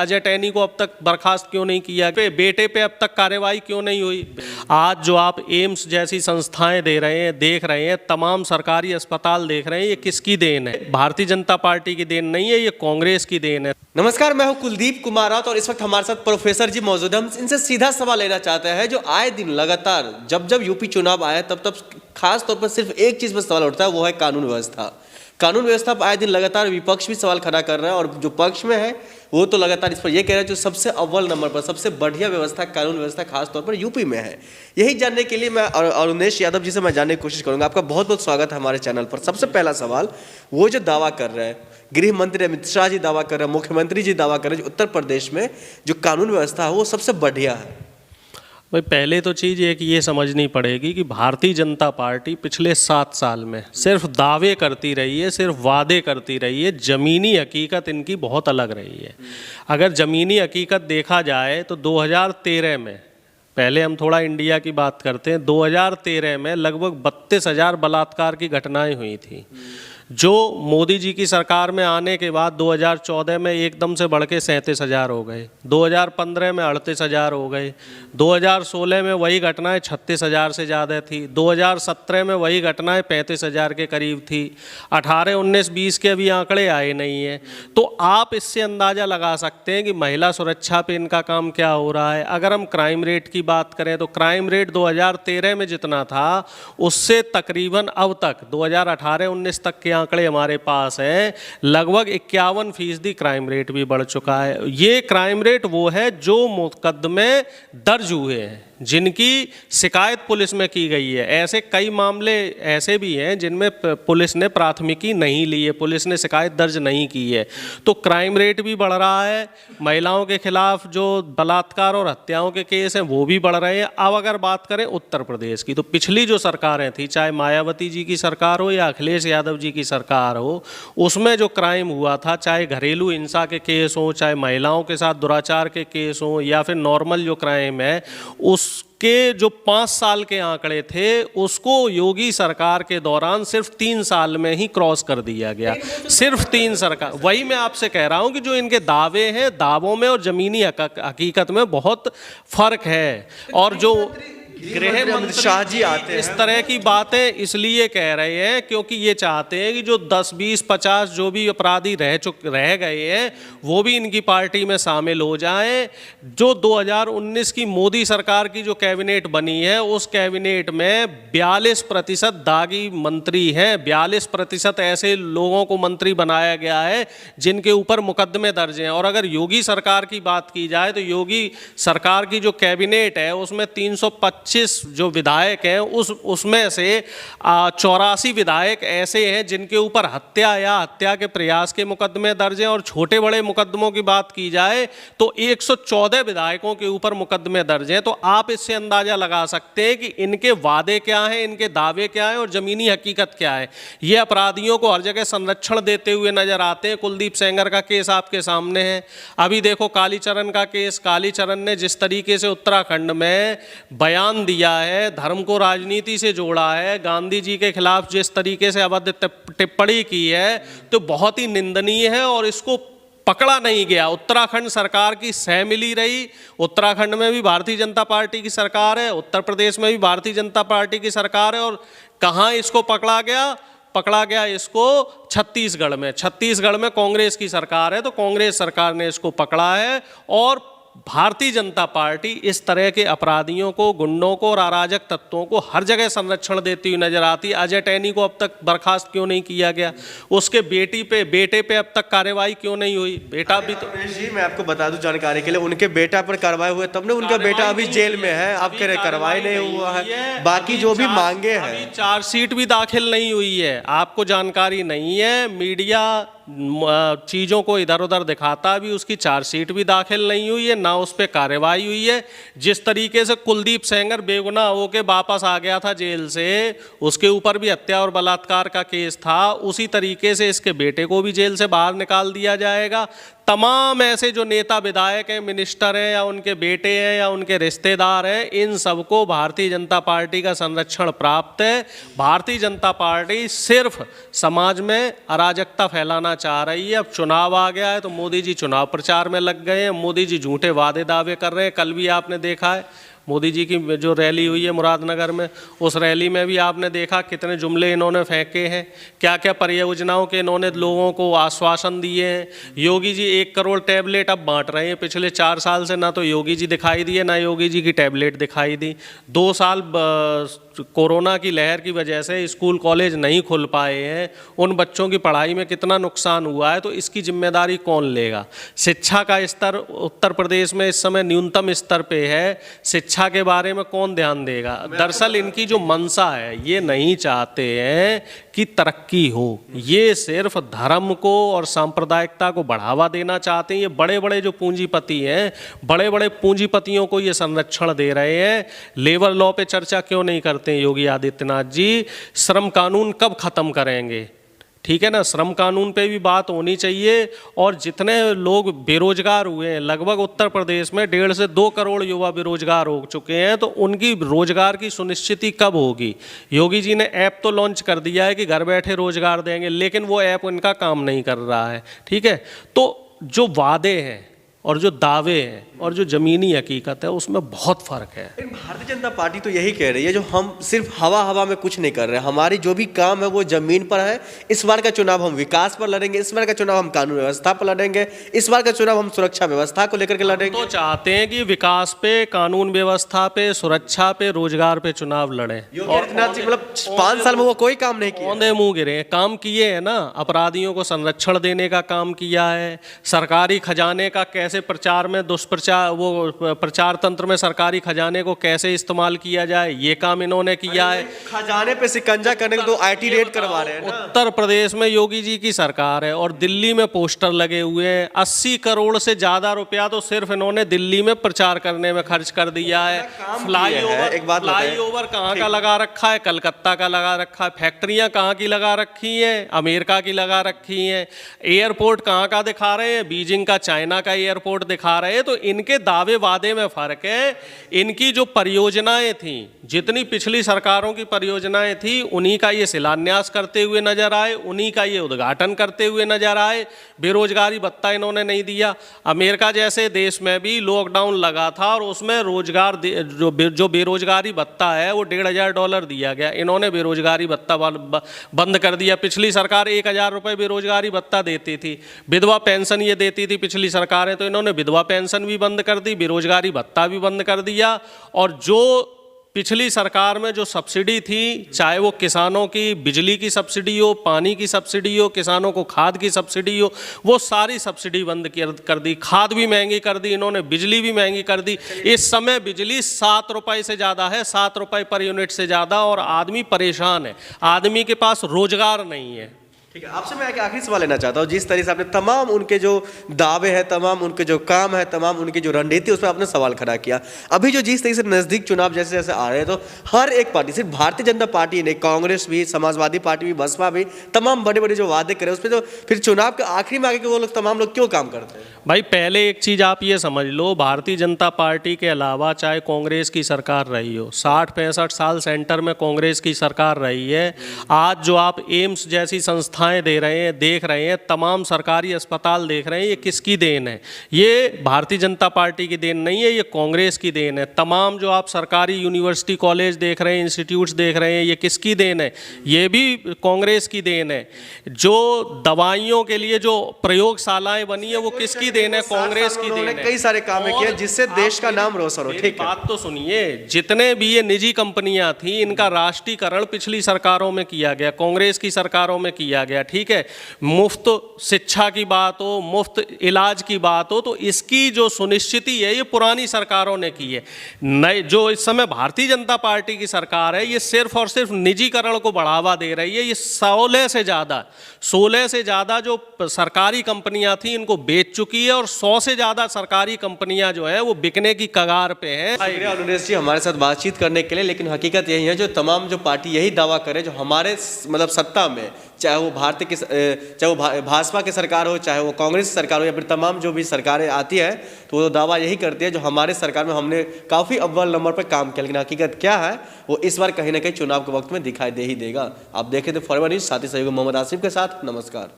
अजय टैनी को अब तक बर्खास्त क्यों नहीं किया, बेटे पे अब तक कार्रवाई क्यों नहीं हुई। आज जो आप एम्स जैसी संस्थाएं दे रहे हैं, देख रहे हैं, तमाम सरकारी अस्पताल देख रहे हैं, ये किसकी देन है? भारतीय जनता पार्टी की देन नहीं है, ये कांग्रेस की देन है। नमस्कार, मैं हूं कुलदीप कुमार राउत और इस वक्त हमारे साथ प्रोफेसर जी मौजूद हैं। हम इनसे सीधा सवाल लेना चाहते हैं, जो आए दिन लगातार जब यूपी चुनाव आए तब खास तौर पर सिर्फ एक चीज पर सवाल उठता है, वो है कानून व्यवस्था। कानून व्यवस्था पर आए दिन लगातार विपक्ष भी सवाल खड़ा कर रहा है और जो पक्ष में है वो तो लगातार इस पर यह कह रहा है जो सबसे अव्वल नंबर पर सबसे बढ़िया व्यवस्था कानून व्यवस्था खास तौर पर यूपी में है। यही जानने के लिए मैं अरुणेश यादव जी से मैं जानने की कोशिश करूंगा। आपका बहुत बहुत स्वागत है हमारे चैनल पर। सबसे पहला सवाल, वो जो दावा कर रहे हैं, गृह मंत्री अमित शाह जी दावा कर रहे हैं, मुख्यमंत्री जी दावा कर रहे हैं, उत्तर प्रदेश में जो कानून व्यवस्था है वो सबसे बढ़िया है। भाई पहले तो चीज़ एक ये समझनी पड़ेगी कि भारतीय जनता पार्टी पिछले 7 साल में सिर्फ दावे करती रही है, सिर्फ वादे करती रही है। ज़मीनी हकीकत इनकी बहुत अलग रही है। अगर ज़मीनी हकीकत देखा जाए तो 2013 में, पहले हम थोड़ा इंडिया की बात करते हैं, 2013 में लगभग 32,000 बलात्कार की घटनाएं हुई थी, जो मोदी जी की सरकार में आने के बाद 2014 में एकदम से बढ़ के 37,000 हो गए, 2015 में 38,000 हो गए, 2016 में वही घटनाएं 36,000 से ज़्यादा थी, 2017 में वही घटनाएं 35,000 के करीब थी, 18, 19, 20 के अभी आंकड़े आए नहीं हैं। तो आप इससे अंदाज़ा लगा सकते हैं कि महिला सुरक्षा पे इनका काम क्या हो रहा है। अगर हम क्राइम रेट की बात करें तो क्राइम रेट 2013 में जितना था उससे तकरीबन अब तक 2018-19 तक के आंकड़े हमारे पास हैं, लगभग 51% क्राइम रेट भी बढ़ चुका है। ये क्राइम रेट वो है जो मुकदमे दर्ज हुए हैं, जिनकी शिकायत पुलिस में की गई है। ऐसे कई मामले ऐसे भी हैं जिनमें पुलिस ने प्राथमिकी नहीं ली है, पुलिस ने शिकायत दर्ज नहीं की है। तो क्राइम रेट भी बढ़ रहा है, महिलाओं के खिलाफ जो बलात्कार और हत्याओं के केस हैं वो भी बढ़ रहे हैं। अब अगर बात करें उत्तर प्रदेश की, तो पिछली जो सरकारें थी, चाहे मायावती जी की सरकार हो या अखिलेश यादव जी की सरकार हो, उसमें जो क्राइम हुआ था, चाहे घरेलू हिंसा के केस हों, चाहे महिलाओं के साथ दुराचार के केस हों, या फिर नॉर्मल जो क्राइम है, उसके जो 5 साल के आंकड़े थे उसको योगी सरकार के दौरान सिर्फ 3 साल में ही क्रॉस कर दिया गया। सिर्फ 3 सरकार। वही मैं आपसे कह रहा हूं कि जो इनके दावे हैं, दावों में और जमीनी हकीकत में बहुत फर्क है। और जो गृह मंत्री शाह जी आते हैं, इस तरह की बातें इसलिए कह रहे हैं क्योंकि ये चाहते हैं कि जो 10, 20, 50 जो भी अपराधी रह गए हैं वो भी इनकी पार्टी में शामिल हो जाएं। जो 2019 की मोदी सरकार की जो कैबिनेट बनी है, उस कैबिनेट में 42% दागी मंत्री हैं, 42% ऐसे लोगों को मंत्री बनाया गया है जिनके ऊपर मुकदमे दर्ज हैं। और अगर योगी सरकार की बात की जाए तो योगी सरकार की जो कैबिनेट है उसमें 325 जो विधायक हैं उसमें से 84 विधायक ऐसे हैं जिनके ऊपर हत्या या हत्या के प्रयास के मुकदमे दर्ज हैं। और छोटे बड़े मुकदमों की बात की जाए तो 114 विधायकों के ऊपर मुकदमे दर्ज हैं। तो आप इससे अंदाजा लगा सकते हैं कि इनके वादे क्या हैं, इनके दावे क्या हैं और जमीनी हकीकत क्या है। ये अपराधियों को हर जगह संरक्षण देते हुए नजर आते हैं। कुलदीप सेंगर का केस आपके सामने है। अभी देखो कालीचरण का केस, कालीचरण ने जिस तरीके से उत्तराखंड में बयान दिया है, धर्म को राजनीति से जोड़ा है, गांधी जी के खिलाफ जिस तरीके से अभद्र टिप्पणी की है, तो बहुत ही निंदनीय है और इसको पकड़ा नहीं गया। उत्तराखंड सरकार की सहमिली रही। उत्तराखंड में भी भारतीय जनता पार्टी की सरकार है, उत्तर प्रदेश में भी भारतीय जनता पार्टी की सरकार है। और कहाँ इसको पकड़ा गया इसको छत्तीसगढ़ में। छत्तीसगढ़ में कांग्रेस की सरकार है, तो कांग्रेस सरकार ने इसको पकड़ा है। और भारतीय जनता पार्टी इस तरह के अपराधियों को, गुंडों को और अराजक तत्वों को हर जगह संरक्षण देती हुई नजर आती है। अजय टैनी को अब तक बर्खास्त क्यों नहीं किया गया? उसके बेटे पे अब तक कार्रवाई क्यों नहीं हुई? बेटा भी तो जी, मैं आपको बता दूं जानकारी के लिए, उनके बेटा पर कार्रवाई हुई तब ने, उनका बेटा अभी जेल में है, अब कह रहे कार्रवाई नहीं हुआ है। बाकी जो भी मांगे हैं, चार्जशीट भी दाखिल नहीं हुई है। आपको जानकारी नहीं है, मीडिया चीज़ों को इधर उधर दिखाता भी, उसकी चार्जशीट भी दाखिल नहीं हुई है, ना उस पर कार्रवाई हुई है। जिस तरीके से कुलदीप सेंगर बेगुनाह होके वापस आ गया था जेल से, उसके ऊपर भी हत्या और बलात्कार का केस था, उसी तरीके से इसके बेटे को भी जेल से बाहर निकाल दिया जाएगा। तमाम ऐसे जो नेता विधायक हैं, मिनिस्टर हैं या उनके बेटे हैं या उनके रिश्तेदार हैं, इन सबको भारतीय जनता पार्टी का संरक्षण प्राप्त है। भारतीय जनता पार्टी सिर्फ समाज में अराजकता फैलाना चाह रही है। अब चुनाव आ गया है तो मोदी जी चुनाव प्रचार में लग गए हैं, मोदी जी झूठे वादे दावे कर रहे हैं। कल भी आपने देखा है मोदी जी की जो रैली हुई है मुरादनगर में, उस रैली में भी आपने देखा कितने जुमले इन्होंने फेंके हैं, क्या क्या परियोजनाओं के इन्होंने लोगों को आश्वासन दिए हैं। योगी जी 1 करोड़ टैबलेट अब बांट रहे हैं। पिछले 4 साल से ना तो योगी जी दिखाई दिए, ना योगी जी की टैबलेट दिखाई दी। 2 साल कोरोना की लहर की वजह से स्कूल कॉलेज नहीं खुल पाए हैं, उन बच्चों की पढ़ाई में कितना नुकसान हुआ है, तो इसकी जिम्मेदारी कौन लेगा। शिक्षा का स्तर उत्तर प्रदेश में इस समय न्यूनतम स्तर पे है, शिक्षा के बारे में कौन ध्यान देगा। दरअसल इनकी जो मंशा है, ये नहीं चाहते हैं कि तरक्की हो, ये सिर्फ धर्म को और सांप्रदायिकता को बढ़ावा देना चाहते हैं। ये बड़े बड़े जो पूंजीपति हैं, बड़े बड़े पूंजीपतियों को ये संरक्षण दे रहे हैं। लेबर लॉ पे चर्चा क्यों नहीं करते हैं योगी आदित्यनाथ जी? श्रम कानून कब खत्म करेंगे? ठीक है ना, श्रम कानून पे भी बात होनी चाहिए। और जितने लोग बेरोजगार हुए हैं, लगभग उत्तर प्रदेश में 1.5 से 2 करोड़ युवा बेरोजगार हो चुके हैं, तो उनकी रोजगार की सुनिश्चिति कब होगी? योगी जी ने ऐप तो लॉन्च कर दिया है कि घर बैठे रोजगार देंगे, लेकिन वो ऐप उनका काम नहीं कर रहा है। ठीक है, तो जो वादे हैं और जो दावे हैं और जो ज़मीनी हकीकत है, उसमें बहुत फ़र्क है। भारतीय जनता पार्टी तो यही कह रही है, जो हम सिर्फ हवा में कुछ नहीं कर रहे हैं, हमारी जो भी काम है वो ज़मीन पर है। इस बार का चुनाव हम विकास पर लड़ेंगे, इस बार का चुनाव हम कानून व्यवस्था पर लड़ेंगे, इस बार का चुनाव हम सुरक्षा व्यवस्था को लेकर के लड़ेंगे। तो चाहते हैं कि विकास पे, कानून व्यवस्था पे, सुरक्षा पे, रोजगार पे चुनाव लड़ें। योगी आदित्यनाथ जी मतलब 5 साल में वो कोई काम नहीं किया। औंधे मुंह गिरे हैं, काम किए हैं ना। अपराधियों को संरक्षण देने का काम किया है, सरकारी खजाने का कैसे प्रचार में दुष्प्रचार, वो प्रचार तंत्र में सरकारी खजाने को कैसे इस्तेमाल किया जाए, ये काम इन्होंने किया है। खजाने पे शिकंजा करने के तो आईटी रेड करवा रहे हैं ना। उत्तर प्रदेश में योगी जी की सरकार है और दिल्ली में पोस्टर लगे हुए हैं। 80 करोड़ से ज्यादा रुपया तो सिर्फ इन्होंने दिल्ली में प्रचार करने में खर्च कर दिया है। फ्लाईओवर कहाँ का लगा रखा है? कलकत्ता का लगा रखा है। फैक्ट्रियां कहाँ की लगा रखी हैं? अमेरिका की लगा रखी हैं। एयरपोर्ट कहाँ का दिखा रहे हैं? बीजिंग का, चाइना का एयरपोर्ट दिखा रहे हैं। तो इनके दावे वादे में फर्क है। इनकी जो परियोजनाएं थी, जितनी पिछली सरकारों की परियोजनाएं थी, उन्हीं का ये शिलान्यास करते हुए नजर आए, उन्हीं का ये उद्घाटन करते हुए नजर आए। बेरोजगारी भत्ता इन्होंने नहीं दिया। अमेरिका जैसे देश में भी लॉकडाउन लगा था और उसमें रोजगार जो बेरोजगारी भत्ता है वो $1,500 दिया गया। इन्होंने बेरोजगारी भत्ता बंद कर दिया। पिछली सरकार 1,000 रुपये बेरोजगारी भत्ता देती थी। विधवा पेंशन ये देती थी पिछली सरकारें, तो इन्होंने विधवा पेंशन भी बंद कर दी, बेरोजगारी भत्ता भी बंद कर दिया। और जो पिछली सरकार में जो सब्सिडी थी, चाहे वो किसानों की बिजली की सब्सिडी हो, पानी की सब्सिडी हो, किसानों को खाद की सब्सिडी हो, वो सारी सब्सिडी बंद कर दी। खाद भी महंगी कर दी इन्होंने, बिजली भी महंगी कर दी। इस समय बिजली 7 रुपये से ज़्यादा है, 7 रुपये पर यूनिट से ज़्यादा, और आदमी परेशान है, आदमी के पास रोजगार नहीं है। ठीक है, आपसे मैं आखिरी सवाल लेना चाहता हूँ। जिस तरह से आपने तमाम उनके जो दावे हैं, तमाम उनके जो काम है, तमाम उनकी जो रणनीति, उस पर आपने सवाल खड़ा किया। अभी जो जिस तरह से नज़दीक चुनाव जैसे जैसे आ रहे हैं, तो हर एक पार्टी, सिर्फ भारतीय जनता पार्टी नहीं, कांग्रेस भी, समाजवादी पार्टी भी, बसपा भी, तमाम बड़े बड़े जो वादे करें, उस पर तो फिर चुनाव के आखिरी में आगे के वो लोग, तमाम लोग क्यों काम करते हैं? भाई पहले एक चीज़ आप ये समझ लो, भारतीय जनता पार्टी के अलावा चाहे कांग्रेस की सरकार रही हो, 60-65 साल सेंटर में कांग्रेस की सरकार रही है। आज जो आप एम्स जैसी संस्थाएं दे रहे हैं, देख रहे हैं, तमाम सरकारी अस्पताल देख रहे हैं, ये किसकी देन है? ये भारतीय जनता पार्टी की देन नहीं है, ये कांग्रेस की देन है। तमाम जो आप सरकारी यूनिवर्सिटी, कॉलेज देख रहे हैं, इंस्टीट्यूट्स देख रहे हैं, ये किसकी देन है? ये भी कांग्रेस की देन है। जो दवाइयों के लिए जो प्रयोगशालाएं बनी है, वो किसकी देन है? कांग्रेस की देन है। कई सारे काम किए जिससे देश का नाम रोशन हो। ठीक है, बात तो सुनिए, जितने भी ये निजी कंपनियां थी, इनका राष्ट्रीयकरण पिछली सरकारों में किया गया, कांग्रेस की सरकारों में किया गया। ठीक है, मुफ्त शिक्षा की बात हो, मुफ्त इलाज की बात हो, तो इसकी जो सुनिश्चिति है, ये पुरानी सरकारों ने की है। नए जो इस समय भारतीय जनता पार्टी की सरकार है, ये सिर्फ और सिर्फ निजीकरण को बढ़ावा दे रही है। ये 16 से ज़्यादा जो सरकारी कंपनियां थी, इनको बेच चुकी है, और 100 से ज़्यादा सरकारी कंपनियां जो है वो बिकने की कगार पे हैं। शुक्रिया अनुरेश जी हमारे साथ बातचीत करने के लिए। लेकिन हकीकत यही है, जो तमाम जो पार्टी यही दावा करे, जो हमारे मतलब सत्ता में चाहे वो भाजपा की सरकार हो, चाहे वो कांग्रेस की सरकार हो, या फिर तमाम जो भी सरकारें आती है, तो वो दावा यही करती है जो हमारे सरकार में हमने काफ़ी अव्वल नंबर पर काम किया। लेकिन हकीकत क्या है वो इस बार कहीं ना कहीं चुनाव के वक्त में दिखाई दे ही देगा। आप देखें तो फॉरवर्ड न्यूज़, साथी सहयोगी मोहम्मद आसिफ के साथ। नमस्कार।